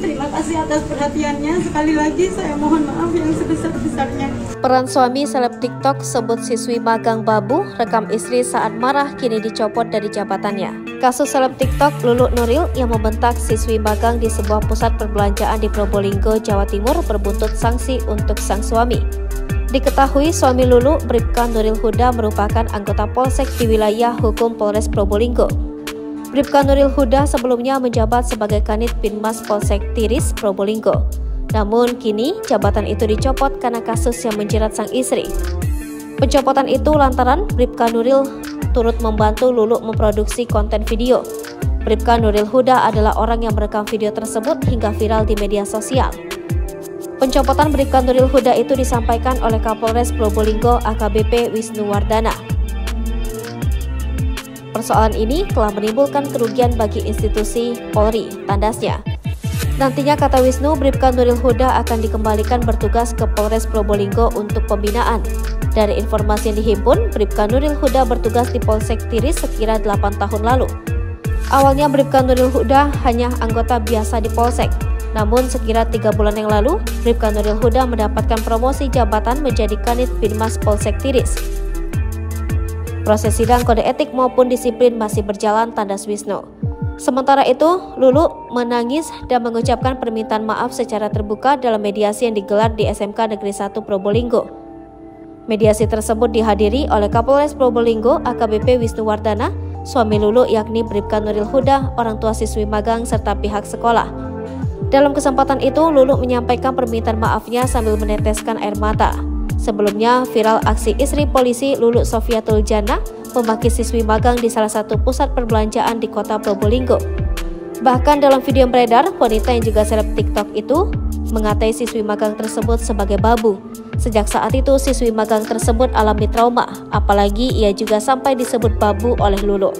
Terima kasih atas perhatiannya. Sekali lagi saya mohon maaf yang sebesar-besarnya. Peran suami seleb TikTok sebut siswi magang babu, rekam istri saat marah kini dicopot dari jabatannya. Kasus seleb TikTok Lulu Nuril yang membentak siswi magang di sebuah pusat perbelanjaan di Probolinggo, Jawa Timur berbuntut sanksi untuk sang suami. Diketahui suami Lulu, Bribka Nuril Huda, merupakan anggota Polsek di wilayah hukum Polres Probolinggo. Bribka Nuril Huda sebelumnya menjabat sebagai Kanit Binmas Polsek Tiris, Probolinggo. Namun kini jabatan itu dicopot karena kasus yang menjerat sang istri. Pencopotan itu lantaran Bribka Nuril turut membantu Lulu memproduksi konten video. Bribka Nuril Huda adalah orang yang merekam video tersebut hingga viral di media sosial. Pencopotan Bribka Nuril Huda itu disampaikan oleh Kapolres Probolinggo AKBP Wisnu Wardana. Persoalan ini telah menimbulkan kerugian bagi institusi Polri, tandasnya. Nantinya, kata Wisnu, Bribka Nuril Huda akan dikembalikan bertugas ke Polres Probolinggo untuk pembinaan. Dari informasi yang dihimpun, Bribka Nuril Huda bertugas di Polsek Tiris sekira 8 tahun lalu. Awalnya Bribka Nuril Huda hanya anggota biasa di Polsek. Namun sekira 3 bulan yang lalu, Bribka Nuril Huda mendapatkan promosi jabatan menjadi Kanit Binmas Polsek Tiris. Proses sidang kode etik maupun disiplin masih berjalan, tandas Wisnu. Sementara itu, Lulu menangis dan mengucapkan permintaan maaf secara terbuka dalam mediasi yang digelar di SMK Negeri 1 Probolinggo. Mediasi tersebut dihadiri oleh Kapolres Probolinggo AKBP Wisnu Wardana, suami Lulu yakni Bribka Nuril Huda, orang tua siswi magang serta pihak sekolah. Dalam kesempatan itu, Lulu menyampaikan permintaan maafnya sambil meneteskan air mata. Sebelumnya, viral aksi istri polisi Lulu Sofiatul Jannah memaki siswi magang di salah satu pusat perbelanjaan di kota Probolinggo. Bahkan dalam video yang beredar, wanita yang juga seleb TikTok itu mengatai siswi magang tersebut sebagai babu. Sejak saat itu, siswi magang tersebut alami trauma, apalagi ia juga sampai disebut babu oleh Lulu.